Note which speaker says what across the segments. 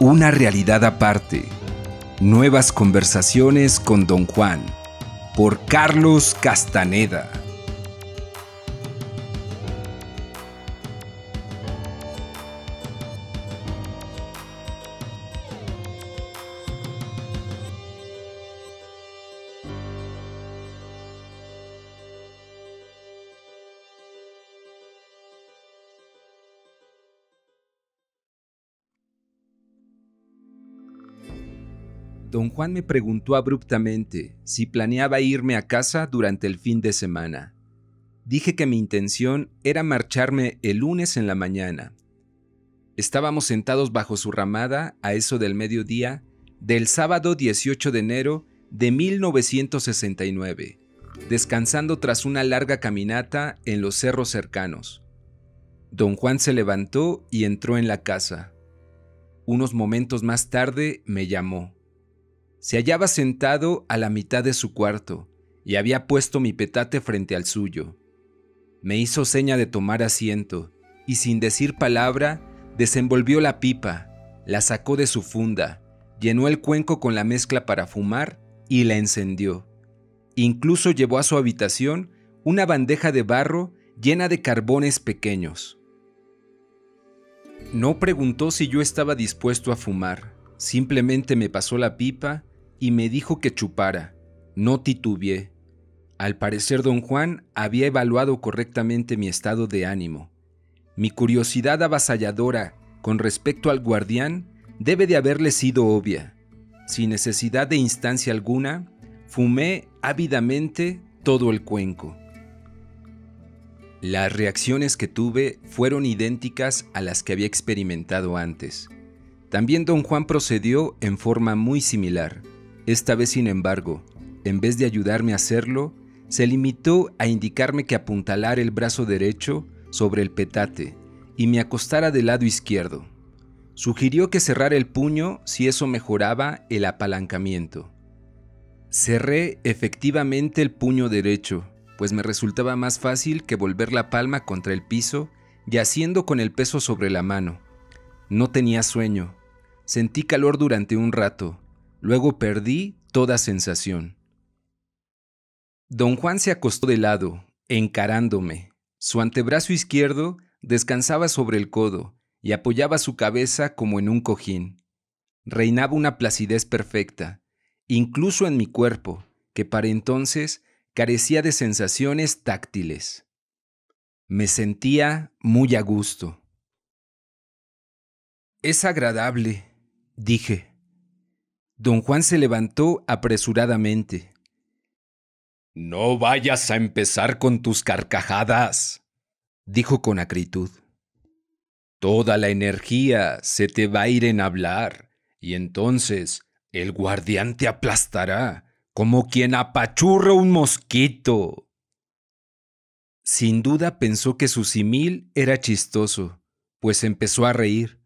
Speaker 1: Una realidad aparte. Nuevas conversaciones con Don Juan. Por Carlos Castaneda. Don Juan me preguntó abruptamente si planeaba irme a casa durante el fin de semana. Dije que mi intención era marcharme el lunes en la mañana. Estábamos sentados bajo su ramada a eso del mediodía del sábado 18 de enero de 1969, descansando tras una larga caminata en los cerros cercanos. Don Juan se levantó y entró en la casa. Unos momentos más tarde me llamó. Se hallaba sentado a la mitad de su cuarto y había puesto mi petate frente al suyo. Me hizo seña de tomar asiento y sin decir palabra desenvolvió la pipa, la sacó de su funda, llenó el cuenco con la mezcla para fumar y la encendió. Incluso llevó a su habitación una bandeja de barro llena de carbones pequeños. No preguntó si yo estaba dispuesto a fumar, simplemente me pasó la pipa y me dijo que chupara. No titubeé. Al parecer don Juan había evaluado correctamente mi estado de ánimo. Mi curiosidad avasalladora con respecto al guardián debe de haberle sido obvia. Sin necesidad de instancia alguna, fumé ávidamente todo el cuenco. Las reacciones que tuve fueron idénticas a las que había experimentado antes. También don Juan procedió en forma muy similar. Esta vez, sin embargo, en vez de ayudarme a hacerlo, se limitó a indicarme que apuntalara el brazo derecho sobre el petate y me acostara del lado izquierdo. Sugirió que cerrara el puño si eso mejoraba el apalancamiento. Cerré efectivamente el puño derecho, pues me resultaba más fácil que volver la palma contra el piso yaciendo con el peso sobre la mano. No tenía sueño. Sentí calor durante un rato. Luego perdí toda sensación. Don Juan se acostó de lado, encarándome. Su antebrazo izquierdo descansaba sobre el codo y apoyaba su cabeza como en un cojín. Reinaba una placidez perfecta, incluso en mi cuerpo, que para entonces carecía de sensaciones táctiles. Me sentía muy a gusto. «Es agradable», dije. Don Juan se levantó apresuradamente. «No vayas a empezar con tus carcajadas», dijo con acritud. «Toda la energía se te va a ir en hablar, y entonces el guardián te aplastará como quien apachurra un mosquito». Sin duda pensó que su símil era chistoso, pues empezó a reír,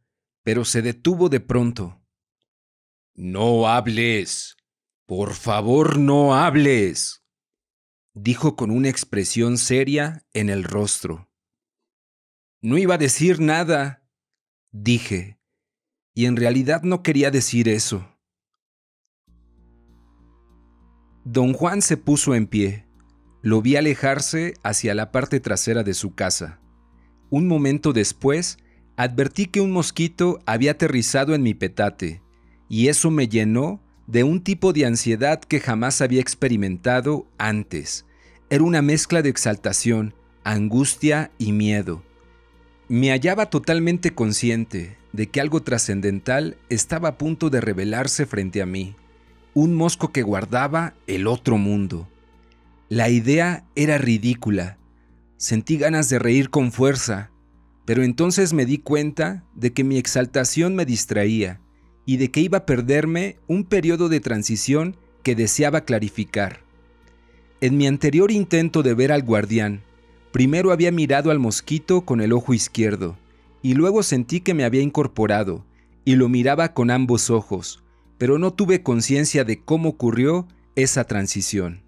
Speaker 1: pero se detuvo de pronto. «No hables. Por favor, no hables», dijo con una expresión seria en el rostro. «No iba a decir nada», dije, y en realidad no quería decir eso. Don Juan se puso en pie. Lo vi alejarse hacia la parte trasera de su casa. Un momento después, advertí que un mosquito había aterrizado en mi petate, y eso me llenó de un tipo de ansiedad que jamás había experimentado antes. Era una mezcla de exaltación, angustia y miedo. Me hallaba totalmente consciente de que algo trascendental estaba a punto de revelarse frente a mí, un mosco que guardaba el otro mundo. La idea era ridícula. Sentí ganas de reír con fuerza, pero entonces me di cuenta de que mi exaltación me distraía y de que iba a perderme un periodo de transición que deseaba clarificar. En mi anterior intento de ver al guardián, primero había mirado al mosquito con el ojo izquierdo, y luego sentí que me había incorporado, y lo miraba con ambos ojos, pero no tuve conciencia de cómo ocurrió esa transición.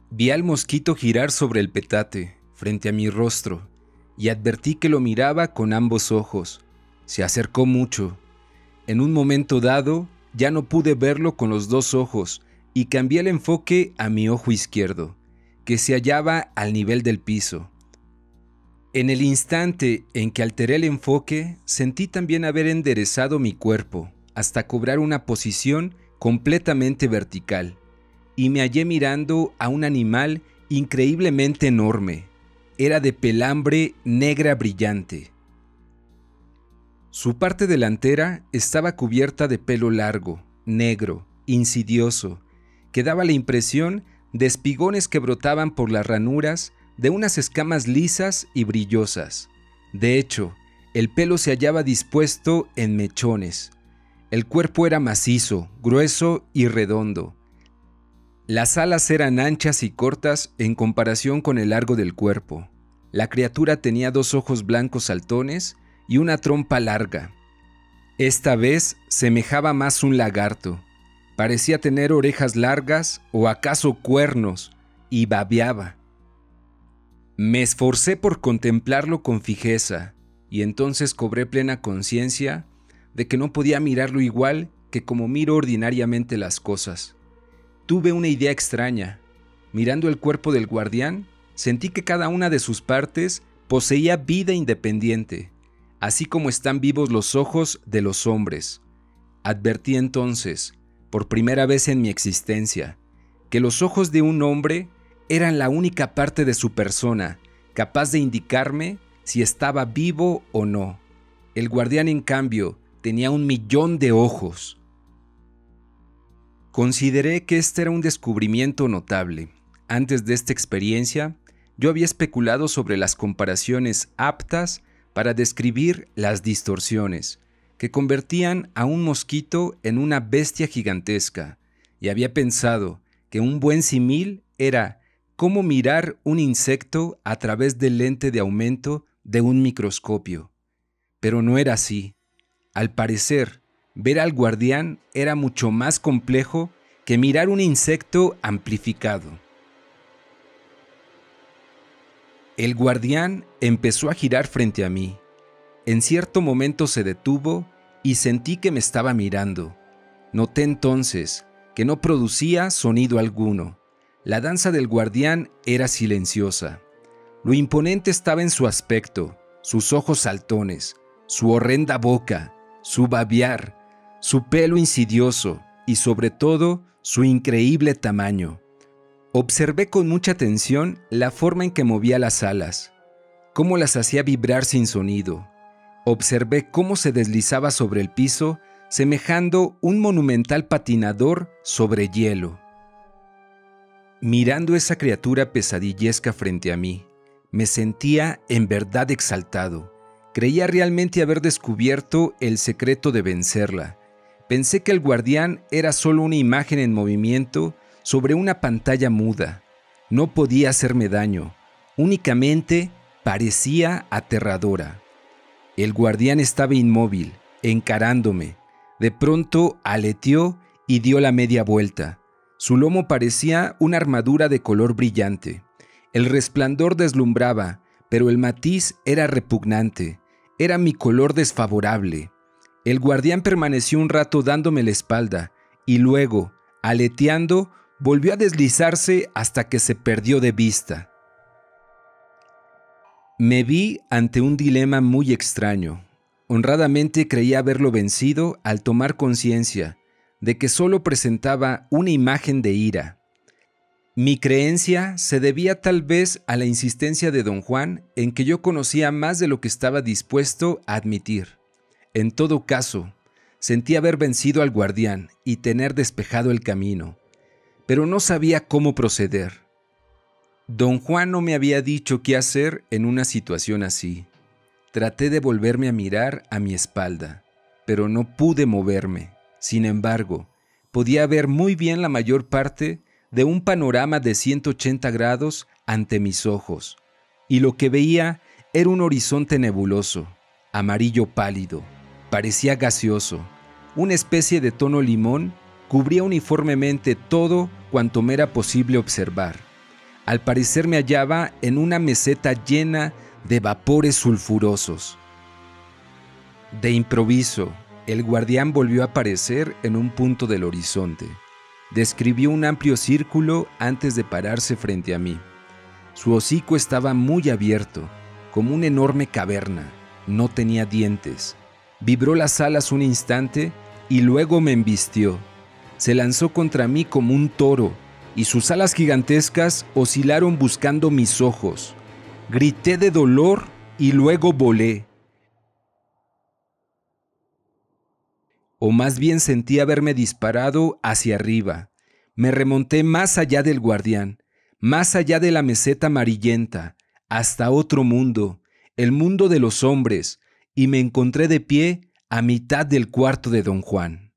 Speaker 1: Vi al mosquito girar sobre el petate, frente a mi rostro, y advertí que lo miraba con ambos ojos, Se acercó mucho. En un momento dado, ya no pude verlo con los dos ojos y cambié el enfoque a mi ojo izquierdo, que se hallaba al nivel del piso. En el instante en que alteré el enfoque, sentí también haber enderezado mi cuerpo hasta cobrar una posición completamente vertical, y me hallé mirando a un animal increíblemente enorme. Era de pelambre negra brillante. Su parte delantera estaba cubierta de pelo largo, negro, insidioso, que daba la impresión de espigones que brotaban por las ranuras de unas escamas lisas y brillosas. De hecho, el pelo se hallaba dispuesto en mechones. El cuerpo era macizo, grueso y redondo. Las alas eran anchas y cortas en comparación con el largo del cuerpo. La criatura tenía dos ojos blancos saltones y una trompa larga. Esta vez semejaba más un lagarto. Parecía tener orejas largas o acaso cuernos, y babeaba. Me esforcé por contemplarlo con fijeza, y entonces cobré plena conciencia de que no podía mirarlo igual que como miro ordinariamente las cosas. Tuve una idea extraña. Mirando el cuerpo del guardián, sentí que cada una de sus partes poseía vida independiente, así como están vivos los ojos de los hombres. Advertí entonces, por primera vez en mi existencia, que los ojos de un hombre eran la única parte de su persona capaz de indicarme si estaba vivo o no. El guardián, en cambio, tenía 1.000.000 de ojos. Consideré que este era un descubrimiento notable. Antes de esta experiencia, yo había especulado sobre las comparaciones aptas para describir las distorsiones, que convertían a un mosquito en una bestia gigantesca, y había pensado que un buen símil era cómo mirar un insecto a través del lente de aumento de un microscopio. Pero no era así. Al parecer, ver al guardián era mucho más complejo que mirar un insecto amplificado. El guardián empezó a girar frente a mí. En cierto momento se detuvo y sentí que me estaba mirando. Noté entonces que no producía sonido alguno. La danza del guardián era silenciosa. Lo imponente estaba en su aspecto, sus ojos saltones, su horrenda boca, su babear, su pelo insidioso y sobre todo su increíble tamaño. Observé con mucha atención la forma en que movía las alas, cómo las hacía vibrar sin sonido. Observé cómo se deslizaba sobre el piso, semejando un monumental patinador sobre hielo. Mirando esa criatura pesadillesca frente a mí, me sentía en verdad exaltado. Creía realmente haber descubierto el secreto de vencerla. Pensé que el guardián era solo una imagen en movimiento sobre una pantalla muda. No podía hacerme daño, únicamente parecía aterradora. El guardián estaba inmóvil, encarándome. De pronto aleteó y dio la media vuelta. Su lomo parecía una armadura de color brillante. El resplandor deslumbraba, pero el matiz era repugnante. Era mi color desfavorable. El guardián permaneció un rato dándome la espalda y luego, aleteando, volvió a deslizarse hasta que se perdió de vista. Me vi ante un dilema muy extraño. Honradamente creí haberlo vencido al tomar conciencia de que solo presentaba una imagen de ira. Mi creencia se debía tal vez a la insistencia de don Juan en que yo conocía más de lo que estaba dispuesto a admitir. En todo caso, sentí haber vencido al guardián y tener despejado el camino, pero no sabía cómo proceder. Don Juan no me había dicho qué hacer en una situación así. Traté de volverme a mirar a mi espalda, pero no pude moverme. Sin embargo, podía ver muy bien la mayor parte de un panorama de 180 grados ante mis ojos, y lo que veía era un horizonte nebuloso, amarillo pálido, parecía gaseoso. Una especie de tono limón cubría uniformemente todo cuanto me era posible observar. Al parecer me hallaba en una meseta llena de vapores sulfurosos. De improviso, el guardián volvió a aparecer en un punto del horizonte. Describió un amplio círculo antes de pararse frente a mí. Su hocico estaba muy abierto, como una enorme caverna. No tenía dientes. Vibró las alas un instante y luego me embistió. Se lanzó contra mí como un toro y sus alas gigantescas oscilaron buscando mis ojos. Grité de dolor y luego volé. O más bien sentí haberme disparado hacia arriba. Me remonté más allá del guardián, más allá de la meseta amarillenta, hasta otro mundo, el mundo de los hombres, y me encontré de pie a mitad del cuarto de Don Juan.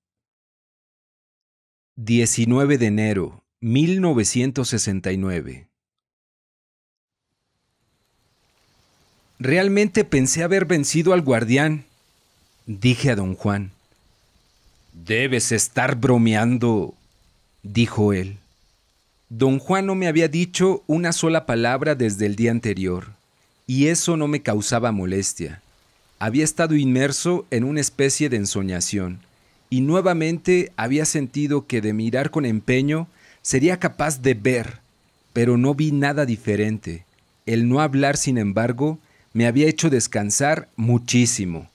Speaker 1: 19 de enero, 1969. Realmente pensé haber vencido al guardián, dije a Don Juan. Debes estar bromeando, dijo él. Don Juan no me había dicho una sola palabra desde el día anterior, y eso no me causaba molestia. Había estado inmerso en una especie de ensoñación, y nuevamente había sentido que de mirar con empeño sería capaz de ver, pero no vi nada diferente. El no hablar, sin embargo, me había hecho descansar muchísimo.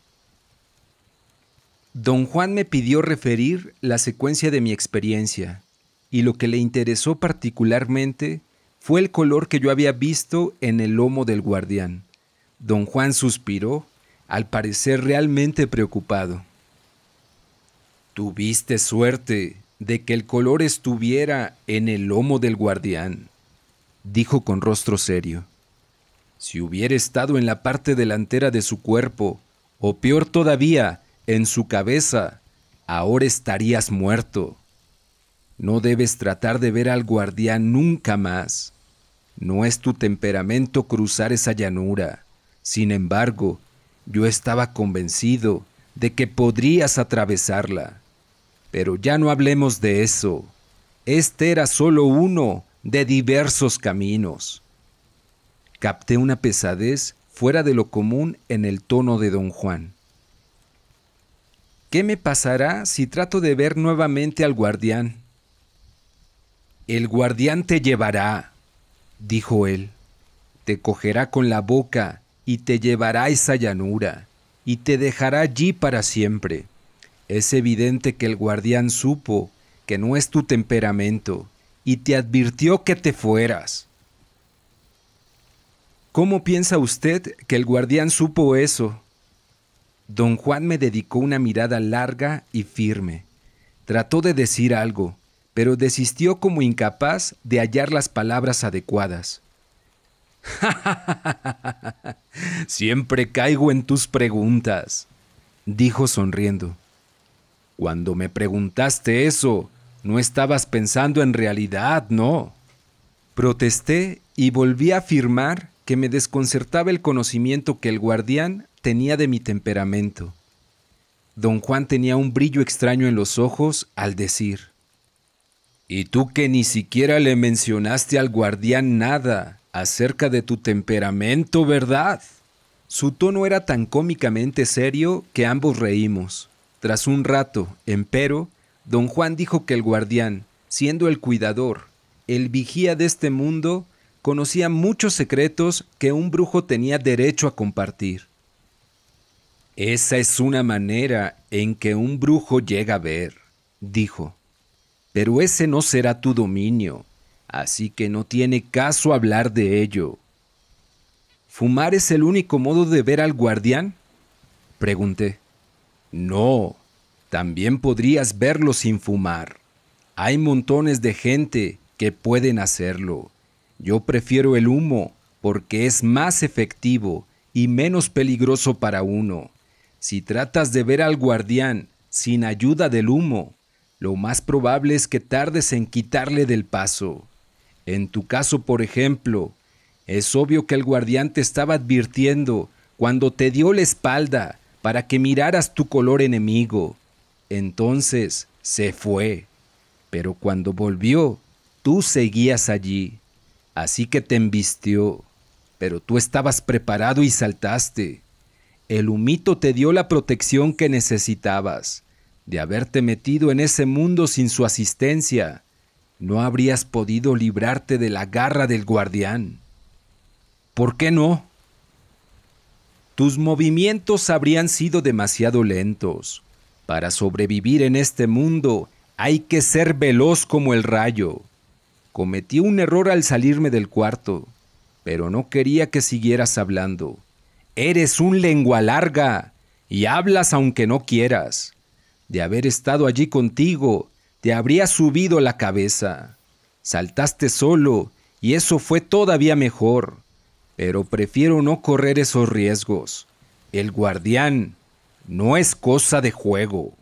Speaker 1: Don Juan me pidió referir la secuencia de mi experiencia, y lo que le interesó particularmente fue el color que yo había visto en el lomo del guardián. Don Juan suspiró, al parecer realmente preocupado. Tuviste suerte de que el color estuviera en el lomo del guardián, dijo con rostro serio. Si hubiera estado en la parte delantera de su cuerpo, o peor todavía, en su cabeza, ahora estarías muerto. No debes tratar de ver al guardián nunca más. No es tu temperamento cruzar esa llanura. Sin embargo, yo estaba convencido de que podrías atravesarla. Pero ya no hablemos de eso. Este era solo uno de diversos caminos. Capté una pesadez fuera de lo común en el tono de Don Juan. ¿Qué me pasará si trato de ver nuevamente al guardián? El guardián te llevará, dijo él. Te cogerá con la boca y te llevará a esa llanura y te dejará allí para siempre. Es evidente que el guardián supo que no es tu temperamento y te advirtió que te fueras. ¿Cómo piensa usted que el guardián supo eso? Don Juan me dedicó una mirada larga y firme. Trató de decir algo, pero desistió como incapaz de hallar las palabras adecuadas. Siempre caigo en tus preguntas, dijo sonriendo. Cuando me preguntaste eso, no estabas pensando en realidad, ¿no? Protesté y volví a afirmar que me desconcertaba el conocimiento que el guardián tenía de mi temperamento. Don Juan tenía un brillo extraño en los ojos al decir: «Y tú que ni siquiera le mencionaste al guardián nada acerca de tu temperamento, ¿verdad?». Su tono era tan cómicamente serio que ambos reímos. Tras un rato, empero, don Juan dijo que el guardián, siendo el cuidador, el vigía de este mundo, conocía muchos secretos que un brujo tenía derecho a compartir. Esa es una manera en que un brujo llega a ver, dijo. Pero ese no será tu dominio, así que no tiene caso hablar de ello. ¿Fumar es el único modo de ver al guardián?, pregunté. No, también podrías verlo sin fumar. Hay montones de gente que pueden hacerlo. Yo prefiero el humo porque es más efectivo y menos peligroso para uno. Si tratas de ver al guardián sin ayuda del humo, lo más probable es que tardes en quitarle del paso. En tu caso, por ejemplo, es obvio que el guardián te estaba advirtiendo cuando te dio la espalda para que miraras tu color enemigo. Entonces se fue. Pero cuando volvió, tú seguías allí. Así que te embistió. Pero tú estabas preparado y saltaste. El humito te dio la protección que necesitabas. De haberte metido en ese mundo sin su asistencia, no habrías podido librarte de la garra del guardián. ¿Por qué no? Tus movimientos habrían sido demasiado lentos. Para sobrevivir en este mundo hay que ser veloz como el rayo. Cometí un error al salirme del cuarto, pero no quería que siguieras hablando. Eres un lengua larga y hablas aunque no quieras. De haber estado allí contigo, te habría subido la cabeza. Saltaste solo y eso fue todavía mejor, pero prefiero no correr esos riesgos. El guardián no es cosa de juego.